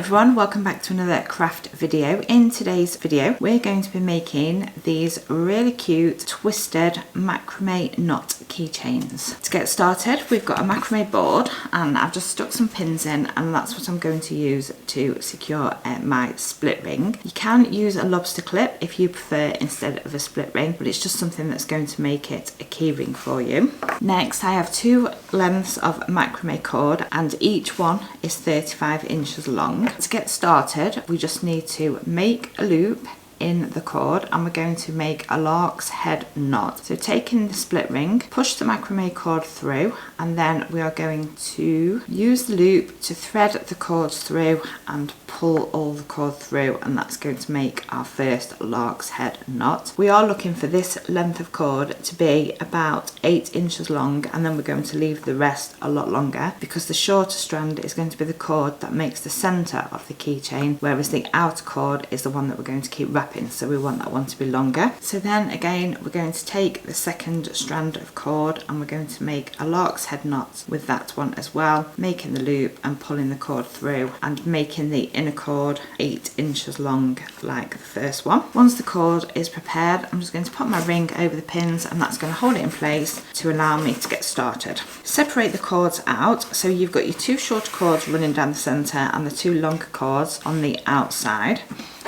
everyone, welcome back to another craft video. In today's video we're going to be making these really cute twisted macrame knot keychains. To get started, we've got a macrame board and I've just stuck some pins in, and that's what I'm going to use to secure my split ring. You can use a lobster clip if you prefer instead of a split ring, but it's just something that's going to make it a key ring for you. Next, I have two lengths of macrame cord and each one is 35 inches long. To get started, we just need to make a loop in the cord and we're going to make a lark's head knot. So taking the split ring, push the macrame cord through, and then we are going to use the loop to thread the cords through and pull all the cord through, and that's going to make our first lark's head knot. We are looking for this length of cord to be about 8 inches long, and then we're going to leave the rest a lot longer because the shorter strand is going to be the cord that makes the center of the keychain, whereas the outer cord is the one that we're going to keep wrapping. So we want that one to be longer. So then again, we're going to take the second strand of cord and we're going to make a lark's head knot with that one as well, making the loop and pulling the cord through and making the inner cord 8 inches long like the first one. Once the cord is prepared, I'm just going to put my ring over the pins and that's going to hold it in place to allow me to get started. Separate the cords out, so you've got your two shorter cords running down the center and the two longer cords on the outside.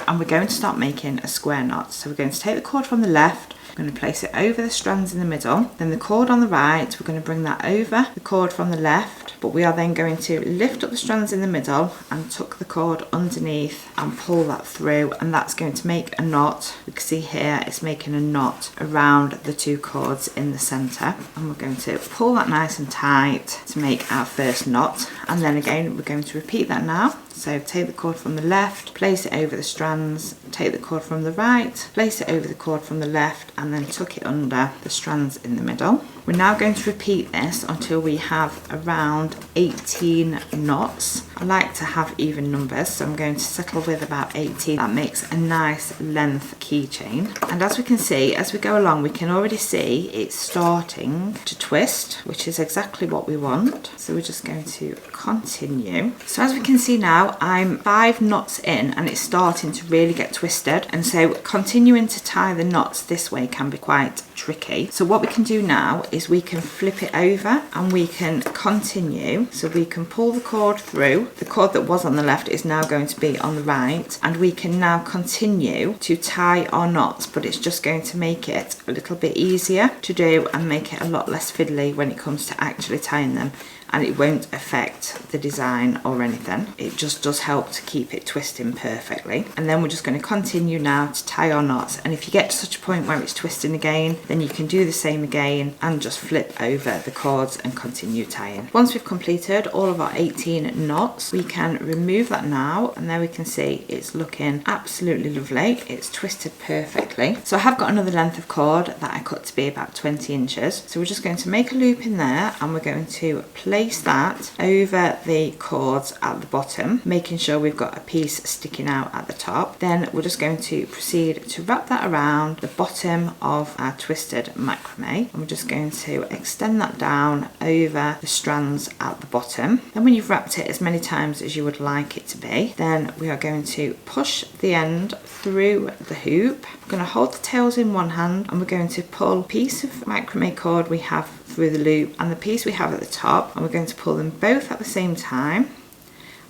And we're going to start making a square knot. So we're going to take the cord from the left, we're going to place it over the strands in the middle, then the cord on the right, we're going to bring that over the cord from the left, but we are then going to lift up the strands in the middle and tuck the cord underneath and pull that through, and that's going to make a knot. You can see here it's making a knot around the two cords in the center, and we're going to pull that nice and tight to make our first knot. And then again we're going to repeat that now. So take the cord from the left, place it over the strands, take the cord from the right, place it over the cord from the left, and then tuck it under the strands in the middle. We're now going to repeat this until we have around 18 knots. I like to have even numbers, so I'm going to settle with about 18. That makes a nice length keychain. And as we can see, as we go along, we can already see it's starting to twist, which is exactly what we want. So we're just going to continue. So as we can see now, I'm 5 knots in and it's starting to really get twisted. And so continuing to tie the knots this way can be quite tricky. So what we can do now is we can flip it over and we can continue. So we can pull the cord through. The cord that was on the left is now going to be on the right, and we can now continue to tie our knots, but it's just going to make it a little bit easier to do and make it a lot less fiddly when it comes to actually tying them. And it won't affect the design or anything. It just does help to keep it twisting perfectly. And then we're just going to continue now to tie our knots. And if you get to such a point where it's twisting again, then you can do the same again and just flip over the cords and continue tying. Once we've completed all of our 18 knots, we can remove that now. And there we can see it's looking absolutely lovely. It's twisted perfectly. So I have got another length of cord that I cut to be about 20 inches. So we're just going to make a loop in there and we're going to place that over the cords at the bottom, making sure we've got a piece sticking out at the top. Then we're just going to proceed to wrap that around the bottom of our twisted macrame, and we're just going to extend that down over the strands at the bottom. Then when you've wrapped it as many times as you would like it to be, then we are going to push the end through the hoop. We're going to hold the tails in one hand and we're going to pull a piece of macrame cord we have through the loop and the piece we have at the top, and we're going to pull them both at the same time,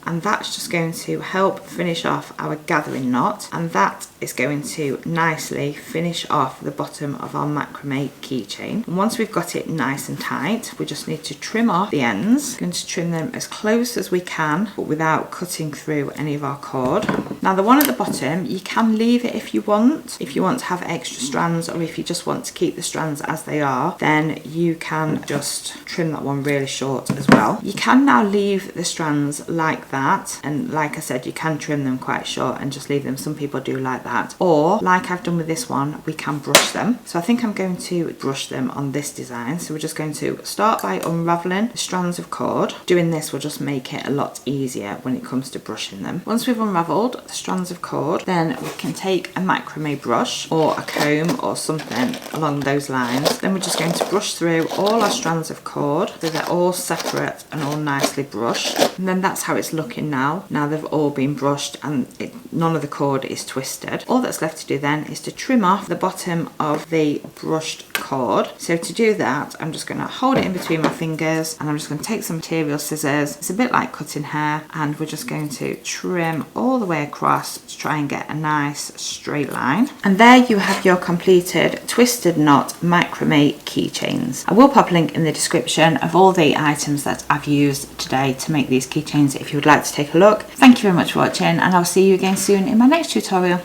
and that's just going to help finish off our gathering knot, and that is going to nicely finish off the bottom of our macrame keychain. And once we've got it nice and tight, we just need to trim off the ends. We're going to trim them as close as we can, but without cutting through any of our cord. Now the one at the bottom, you can leave it if you want to have extra strands, or if you just want to keep the strands as they are, then you can just trim that one really short as well. You can now leave the strands like that, and like I said, you can trim them quite short and just leave them. Some people do like that. Or like I've done with this one, we can brush them. So I think I'm going to brush them on this design. So we're just going to start by unraveling the strands of cord. Doing this will just make it a lot easier when it comes to brushing them. Once we've unraveled the strands of cord, then we can take a macrame brush or a comb or something along those lines. Then we're just going to brush through all our strands of cord so they're all separate and all nicely brushed. And then that's how it's looking now. Now they've all been brushed and none of the cord is twisted. All that's left to do then is to trim off the bottom of the brushed cord. So to do that, I'm just going to hold it in between my fingers and I'm just going to take some material scissors. It's a bit like cutting hair, and we're just going to trim all the way across to try and get a nice straight line. And there you have your completed twisted knot macrame keychains. I will pop a link in the description of all the items that I've used today to make these keychains if you would like to take a look. Thank you very much for watching, and I'll see you again soon in my next tutorial.